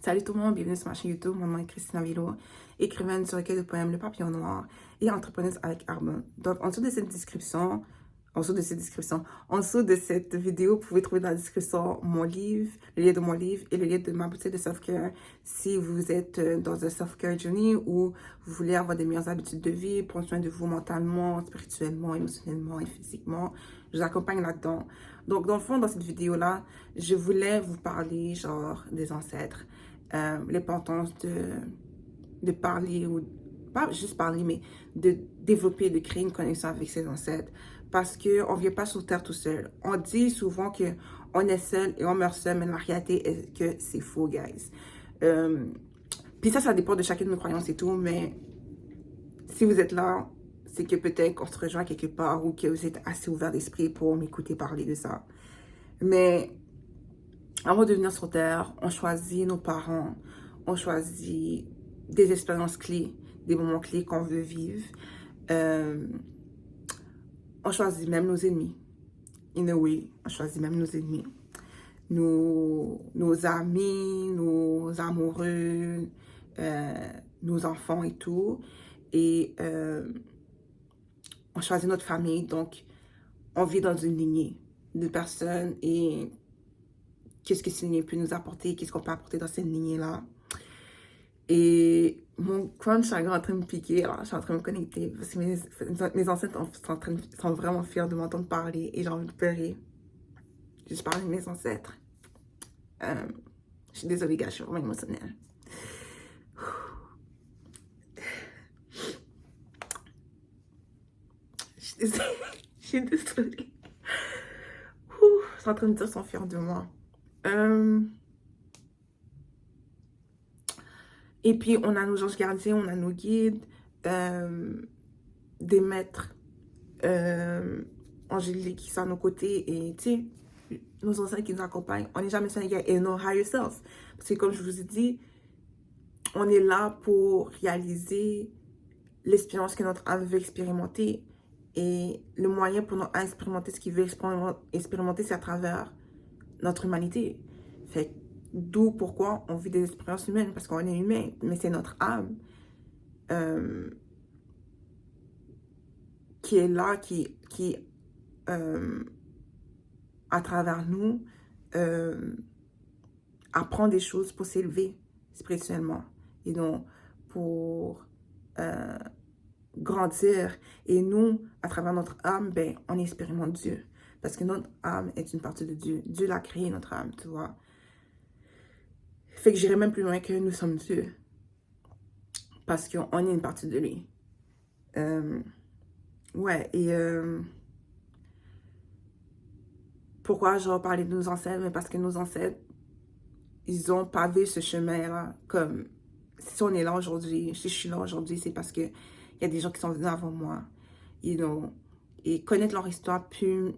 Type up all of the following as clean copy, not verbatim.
Salut tout le monde, bienvenue sur ma chaîne YouTube. Mon nom est Christina Vilo, écrivaine du recueil de poèmes Le Papillon Noir et entrepreneuse avec Arbonne. Donc, en dessous de cette vidéo, vous pouvez trouver dans la description mon livre, le lien de mon livre et le lien de ma boutique de self-care. Si vous êtes dans un self-care journey ou vous voulez avoir des meilleures habitudes de vie, prendre soin de vous mentalement, spirituellement, émotionnellement et physiquement, je vous accompagne là-dedans. Donc, dans le fond, dans cette vidéo-là, je voulais vous parler, genre, des ancêtres. L'importance de parler, ou pas juste parler, mais de développer, de créer une connexion avec ses ancêtres. Parce qu'on ne vient pas sur Terre tout seul. On dit souvent qu'on est seul et on meurt seul, mais la réalité est que c'est faux, guys. Puis ça dépend de chacune de nos croyances et tout, mais si vous êtes là, c'est que peut-être qu'on se rejoint quelque part ou que vous êtes assez ouvert d'esprit pour m'écouter parler de ça. Mais avant de venir sur Terre, on choisit nos parents, on choisit des expériences clés, des moments clés qu'on veut vivre. On choisit même nos ennemis. In a way, on choisit même nos ennemis. Nos amis, nos amoureux, nos enfants et tout. Et on choisit notre famille. Donc, on vit dans une lignée de personnes et qu'est-ce que cette lignée peut nous apporter, qu'est-ce qu'on peut apporter dans cette lignée-là. Et mon crunch est en train de me piquer, alors je suis en train de me connecter parce que mes ancêtres sont vraiment fiers de m'entendre parler et j'ai envie de pleurer. Je parle de mes ancêtres. Je suis désolée, gars, je suis vraiment émotionnelle. Je suis désolée. Je suis désolée. Je suis en train de dire qu'ils sont fiers de moi. Et puis, on a nos anges gardiens, on a nos guides, des maîtres angéliques qui sont à nos côtés et, tu sais, nos ancêtres qui nous accompagnent. On n'est jamais seul, et nos higher self. Parce que, comme je vous ai dit, on est là pour réaliser l'expérience que notre âme veut expérimenter. Et le moyen pour notre âme expérimenter ce qu'il veut expérimenter, c'est à travers notre humanité. Fait d'où pourquoi on vit des expériences humaines, parce qu'on est humain, mais c'est notre âme qui est là, qui à travers nous, apprend des choses pour s'élever spirituellement et non pour grandir. Et nous, à travers notre âme, ben, on expérimente Dieu. Parce que notre âme est une partie de Dieu. Dieu l'a créé, notre âme, tu vois. Fait que j'irai même plus loin que nous sommes Dieu. Parce qu'on est une partie de lui. Ouais, et pourquoi je vais parler de nos ancêtres? Mais parce que nos ancêtres, ils ont pavé ce chemin-là. Comme si on est là aujourd'hui, si je suis là aujourd'hui, c'est parce que il y a des gens qui sont venus avant moi. You know, et connaître leur histoire peut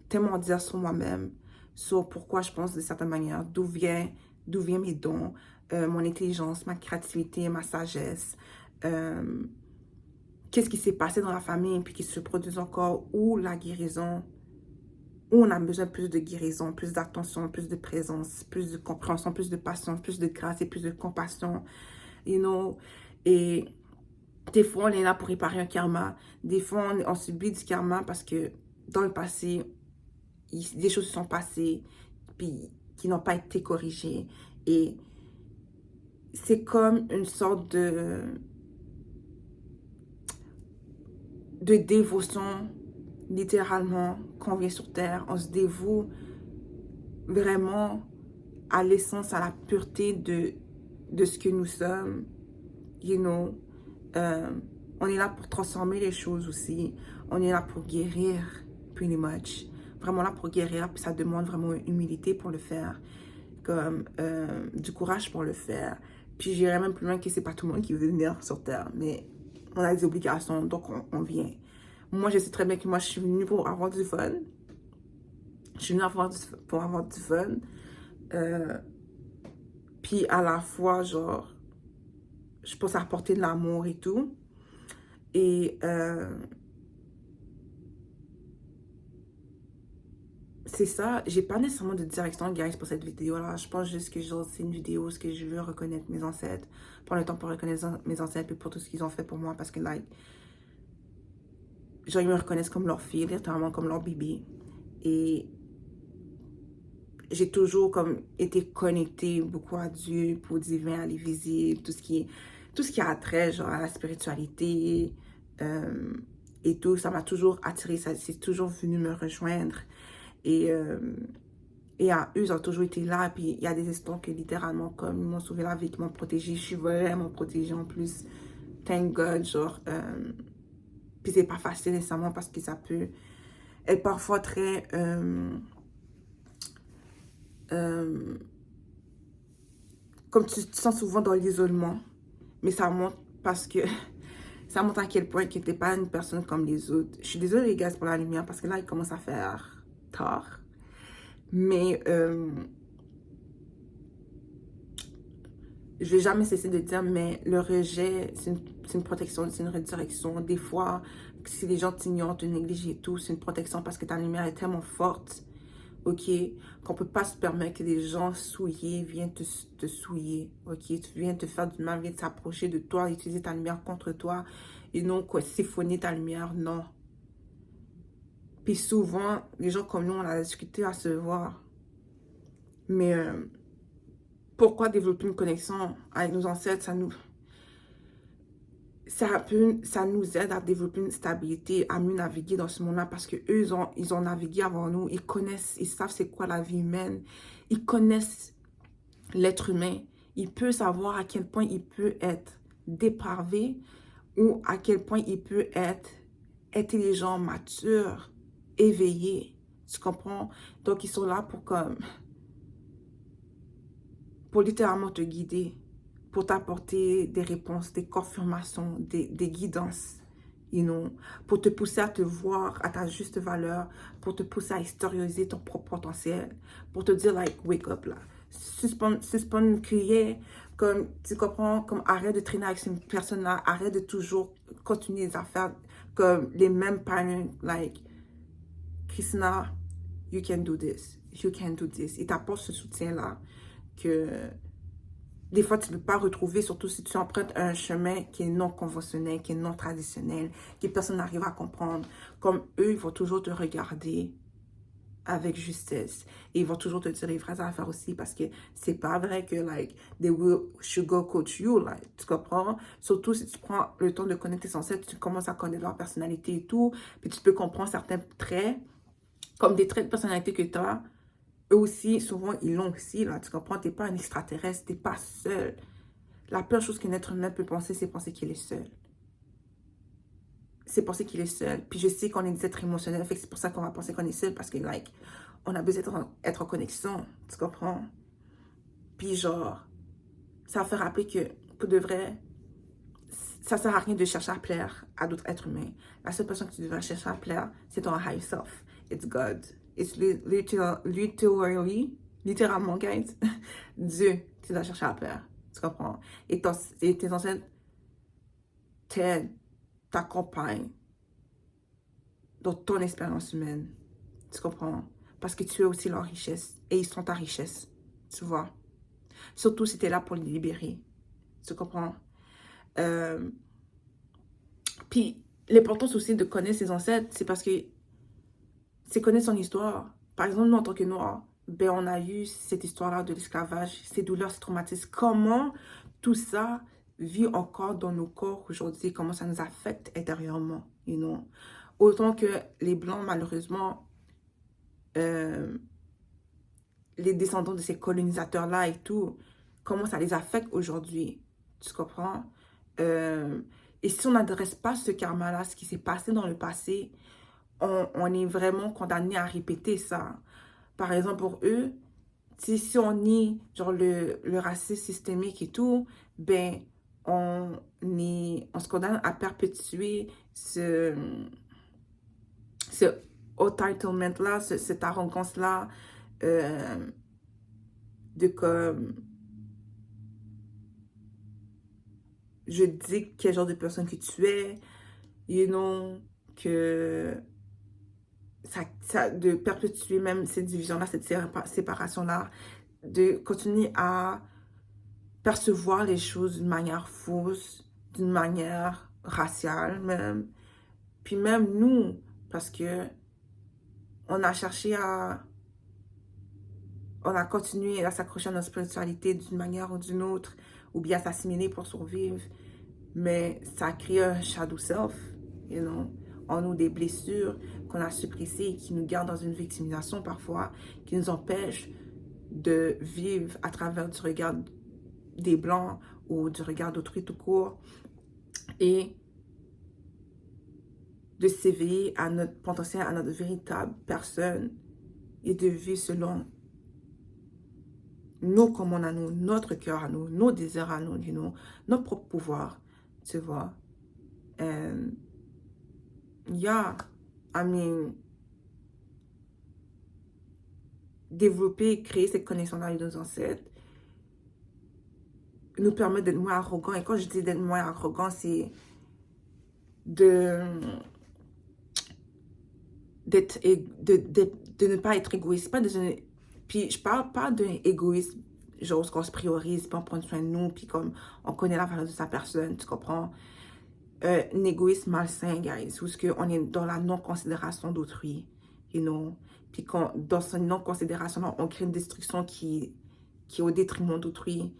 tellement dire sur moi-même, sur pourquoi je pense de certaines manières, d'où viennent mes dons, mon intelligence, ma créativité, ma sagesse, qu'est-ce qui s'est passé dans la famille, puis qui se produit encore, ou la guérison, où on a besoin plus de guérison, plus d'attention, plus de présence, plus de compréhension, plus de patience, plus de grâce et plus de compassion, you know, et des fois, on est là pour réparer un karma, des fois, on subit du karma parce que dans le passé, des choses se sont passées, puis qui n'ont pas été corrigées, et c'est comme une sorte de dévotion, littéralement, qu'on vient sur Terre. On se dévoue vraiment à l'essence, à la pureté de ce que nous sommes. You know, on est là pour transformer les choses aussi. On est là pour guérir, pretty much. Vraiment là pour guérir, puis ça demande vraiment une humilité pour le faire. Comme du courage pour le faire. Puis j'irais même plus loin que c'est pas tout le monde qui veut venir sur Terre, mais on a des obligations, donc on vient. Moi, je sais très bien que moi, je suis venue pour avoir du fun. Je suis venue pour avoir du fun. Puis à la fois, genre, je pense apporter de l'amour et tout. Et c'est ça. J'ai pas nécessairement de direction, guys, pour cette vidéo-là. Je pense juste que genre, c'est une vidéo, ce que je veux reconnaître mes ancêtres. Prendre le temps pour reconnaître mes ancêtres et pour tout ce qu'ils ont fait pour moi. Parce que, like, genre, ils me reconnaissent comme leur fille, littéralement comme leur bébé. Et j'ai toujours comme été connectée beaucoup à Dieu, pour divin, à l'invisible, tout ce qui a trait genre à la spiritualité et tout, ça m'a toujours attiré, ça c'est toujours venu me rejoindre et et à eux, ils ont toujours été là. Puis il y a des histoires que littéralement comme ils m'ont sauvé la vie, qui m'ont protégée. Je suis vraiment protégée en plus, thank God, genre puis c'est pas facile nécessairement parce que ça peut être parfois très comme tu te sens souvent dans l'isolement, mais ça montre parce que ça montre à quel point que t'es pas une personne comme les autres. Je suis désolée les gars pour la lumière parce que là il commence à faire tard, mais je vais jamais cesser de dire, mais le rejet c'est une protection, c'est une redirection. Des fois, si les gens t'ignorent, te négligent et tout, c'est une protection parce que ta lumière est tellement forte, ok, qu'on peut pas se permettre que des gens souillés viennent te souiller, ok, viennent te faire du mal, viennent s'approcher de toi, utiliser ta lumière contre toi, et non quoi, siphonner ta lumière, non. Puis souvent, les gens comme nous, on a la difficulté à se voir, mais pourquoi développer une connexion avec nos ancêtres, ça nous aide à développer une stabilité, à mieux naviguer dans ce monde-là parce que eux, ils ont navigué avant nous, ils connaissent, ils savent c'est quoi la vie humaine, ils connaissent l'être humain. Il peut savoir à quel point il peut être dépravé ou à quel point il peut être intelligent, mature, éveillé. Tu comprends? Donc, ils sont là pour littéralement te guider, pour t'apporter des réponses, des confirmations, des guidances, you know, pour te pousser à te voir à ta juste valeur, pour te pousser à extérioriser ton propre potentiel, pour te dire, like, wake up, là. Suspends une cuillère, comme, tu comprends, comme arrête de traîner avec cette personne-là, arrête de toujours continuer les affaires, comme les mêmes patterns, like, Christina, you can do this, you can do this. Il t'apporte ce soutien-là que des fois, tu ne peux pas retrouver, surtout si tu empruntes un chemin qui est non conventionnel, qui est non traditionnel, que personne n'arrive à comprendre. Comme eux, ils vont toujours te regarder avec justesse. Et ils vont toujours te dire les vraies affaires aussi parce que c'est pas vrai que, like, they will sugarcoat you, like, tu comprends? Surtout si tu prends le temps de connaître tes ancêtres, tu commences à connaître leur personnalité et tout, puis tu peux comprendre certains traits, comme des traits de personnalité que tu as. Eux aussi, souvent, ils l'ont aussi, là, tu comprends? T'es pas un extraterrestre, t'es pas seul. La pire chose qu'un être humain peut penser, c'est penser qu'il est seul. C'est penser qu'il est seul. Puis je sais qu'on est des êtres émotionnels, fait que c'est pour ça qu'on va penser qu'on est seul, parce que, like, on a besoin d'être en connexion, tu comprends? Puis genre, ça fait rappeler que, pour de vrai, ça sert à rien de chercher à plaire à d'autres êtres humains. La seule personne que tu devrais chercher à plaire, c'est ton high self. It's God. It's littéralement, guys, Dieu, tu dois chercher à plaire. Tu comprends? Et tes ancêtres t'aident, t'accompagnent dans ton expérience humaine. Tu comprends? Parce que tu es aussi leur richesse. Et ils sont ta richesse. Tu vois? Surtout si tu es là pour les libérer. Tu comprends? Puis, l'importance aussi de connaître ses ancêtres, c'est parce que c'est connaître son histoire. Par exemple, nous, en tant que Noirs, ben, on a eu cette histoire-là de l'esclavage, ces douleurs, ces traumatismes. Comment tout ça vit encore dans nos corps aujourd'hui? Comment ça nous affecte intérieurement? You know? Autant que les Blancs, malheureusement, les descendants de ces colonisateurs-là et tout, comment ça les affecte aujourd'hui. Tu comprends? Et si on n'adresse pas ce karma-là, ce qui s'est passé dans le passé, on est vraiment condamné à répéter ça. Par exemple, pour eux, si on nie genre le racisme systémique et tout, ben, on se condamne à perpétuer ce entitlement-là, cette arrogance-là, de comme je dis quel genre de personne que tu es, you know, que de perpétuer même cette division-là, cette séparation-là, de continuer à percevoir les choses d'une manière fausse, d'une manière raciale même. Puis même nous, parce que on a cherché à... On a continué à s'accrocher à notre spiritualité d'une manière ou d'une autre, ou bien à s'assimiler pour survivre. Mais ça crée un shadow self, you know, en nous des blessures qu'on a suppressées et qui nous gardent dans une victimisation parfois, qui nous empêchent de vivre à travers du regard des Blancs ou du regard d'autrui tout court et de s'éveiller à notre potentiel, à notre véritable personne et de vivre selon nos commandes à nous, notre cœur à nous, nos désirs à nous, you know, notre propre pouvoir, tu vois. And yeah, I mean, développer, créer cette connexion-là avec nos ancêtres nous permet d'être moins arrogants. Et quand je dis d'être moins arrogant, c'est de ne pas être égoïste. Puis je parle pas d'un égoïsme, genre qu'on se priorise, puis on prend soin de nous, puis comme on connaît la valeur de sa personne, tu comprends? Un égoïsme malsain, guys, où on est dans la non-considération d'autrui, you know? Puis dans cette non-considération, on crée une destruction qui est au détriment d'autrui,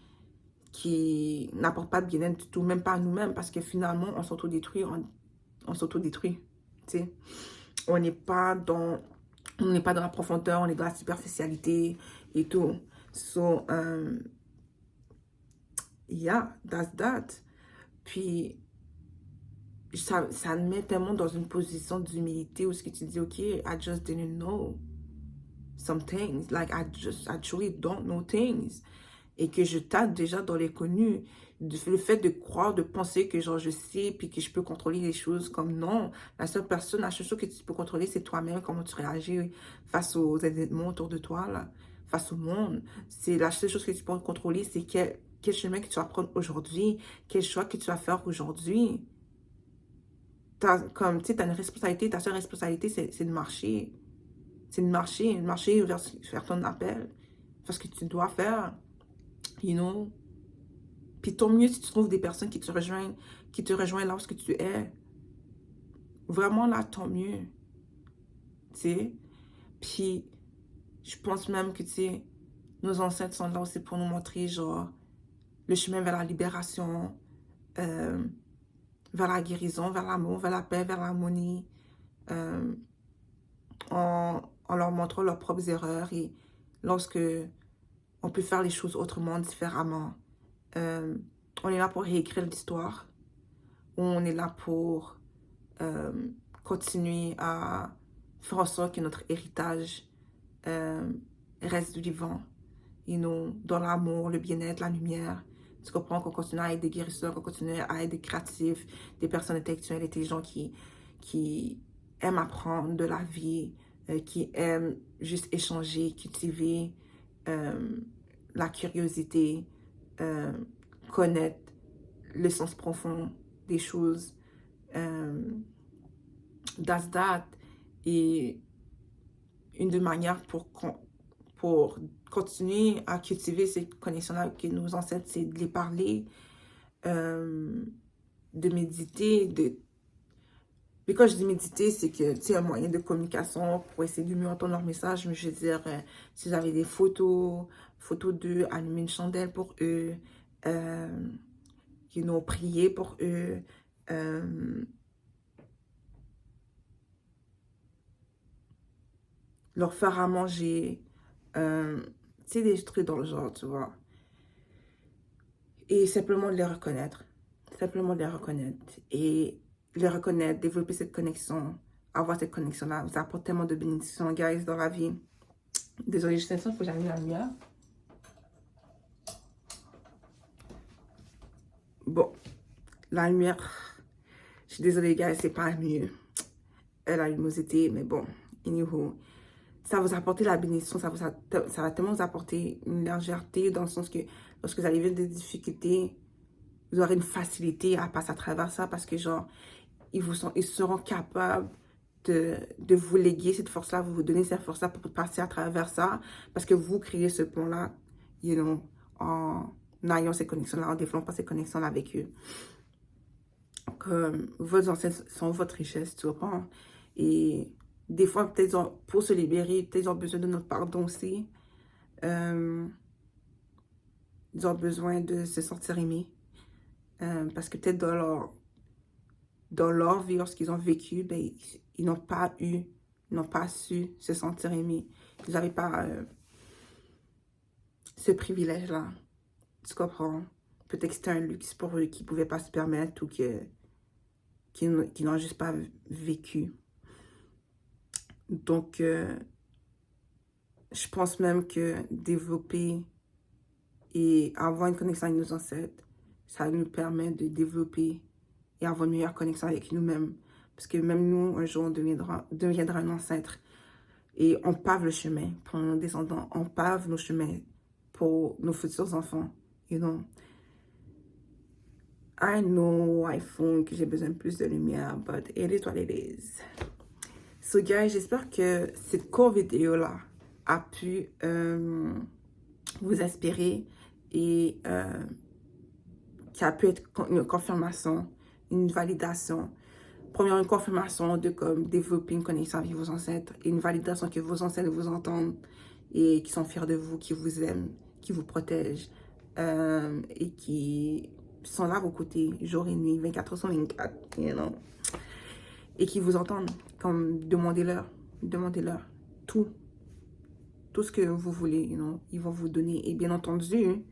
qui n'apporte pas de bien-être du tout, même pas à nous-mêmes, parce que finalement, on s'autodétruit, on s'autodétruit, tu sais? On n'est pas dans la profondeur, on est dans la superficialité et tout. So, yeah, that's that. Puis, ça me met tellement dans une position d'humilité où ce que tu dis, OK, I just didn't know some things. Like, I truly don't know things. Et que je tâte déjà dans les connus. Le fait de croire, de penser que genre je sais, puis que je peux contrôler les choses comme non. La seule chose que tu peux contrôler, c'est toi-même, comment tu réagis face aux événements autour de toi, là, face au monde. C'est la seule chose que tu peux contrôler, c'est quel chemin que tu vas prendre aujourd'hui, quel choix que tu vas faire aujourd'hui. Comme, tu sais, tu as une responsabilité, ta seule responsabilité, c'est de marcher. C'est de marcher vers ton appel. Faire ce que tu dois faire. You know? Puis tant mieux si tu trouves des personnes qui te rejoignent là où tu es. Vraiment là, tant mieux. Tu sais? Puis, je pense même que, tu sais, nos ancêtres sont là aussi pour nous montrer, genre, le chemin vers la libération, vers la guérison, vers l'amour, vers la paix, vers l'harmonie, en leur montrant leurs propres erreurs et lorsque on peut faire les choses autrement, différemment. On est là pour réécrire l'histoire. On est là pour continuer à faire en sorte que notre héritage reste vivant. You know, dans l'amour, le bien-être, la lumière. Tu comprends qu'on continue à être des guérisseurs, qu'on continue à être des créatifs, des personnes intellectuelles et des gens qui aiment apprendre de la vie, qui aiment juste échanger, cultiver la curiosité, connaître le sens profond des choses. That's that. Et une des manières pour continuer à cultiver ces connexions-là avec nos ancêtres, c'est de les parler, de méditer. Mais quand je dis méditer, c'est que c'est un moyen de communication pour essayer de mieux entendre leur message. Mais je veux dire, si j'avais des photos d'eux, allumer une chandelle pour eux, you know, prier pour eux, leur faire à manger, tu sais, des trucs dans le genre, tu vois. Et simplement de les reconnaître. Simplement de les reconnaître. Et les reconnaître, développer cette connexion, avoir cette connexion-là, ça apporte tellement de bénédictions, guys, dans la vie. Désolée, juste un instant, il faut que j'allume la lumière. Bon, la lumière, je suis désolée, guys, c'est pas mieux. La luminosité, mais bon, anywho. Ça va vous apporter la bénédiction, ça va tellement vous apporter une légèreté dans le sens que lorsque vous allez vivre des difficultés, vous aurez une facilité à passer à travers ça parce que genre, ils seront capables de vous léguer cette force-là, vous donner cette force-là pour passer à travers ça, parce que vous créez ce pont-là, en ayant ces connexions-là, en développant ces connexions-là avec eux. Donc, vos ancêtres sont votre richesse, tu comprends? Et des fois, peut-être, pour se libérer, peut-être ils ont besoin de notre pardon aussi. Ils ont besoin de se sentir aimés. Parce que peut-être dans leur vie, lorsqu'ils ont vécu, ben, ils n'ont pas su se sentir aimés. Ils n'avaient pas ce privilège-là. Tu comprends? Peut-être que c'était un luxe pour eux qu'ils ne pouvaient pas se permettre ou qu'ils n'ont juste pas vécu. Donc, je pense même que développer et avoir une connexion avec nos ancêtres, ça nous permet de développer et avoir une meilleure connexion avec nous-mêmes. Parce que même nous, un jour, on deviendra un ancêtre. Et on pave le chemin pour nos descendants. On pave nos chemins pour nos futurs enfants. You know? I know, iPhone, que j'ai besoin de plus de lumière, but it is what it is. So, guys, j'espère que cette courte vidéo-là a pu vous inspirer et qui a pu être une confirmation, une validation. Premièrement, une confirmation de comme développer une connexion avec vos ancêtres et une validation que vos ancêtres vous entendent et qui sont fiers de vous, qui vous aiment, qui vous protègent et qui sont là à vos côtés jour et nuit, 24 heures sur 24, you know, et qui vous entendent. Comme demandez-leur tout ce que vous voulez, you know, ils vont vous donner. Et bien entendu,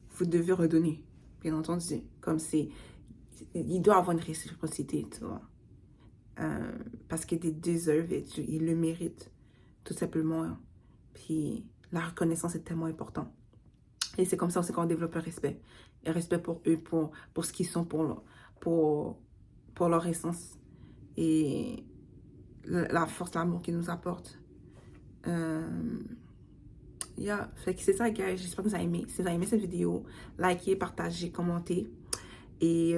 vous devez redonner, bien entendu. Comme il doit avoir une réciprocité, tu vois. Parce qu'ils deserve it, ils le méritent, tout simplement. Puis la reconnaissance est tellement importante. Et c'est comme ça aussi qu'on développe le respect. Le respect pour eux, pour ce qu'ils sont, pour leur essence. Et la force, l'amour qu'ils nous apportent. Fait que c'est ça, guys. J'espère que vous avez aimé. Si vous avez aimé cette vidéo, likez, partagez, commentez. Et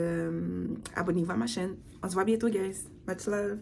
abonnez-vous à ma chaîne. On se voit bientôt, guys. Much love.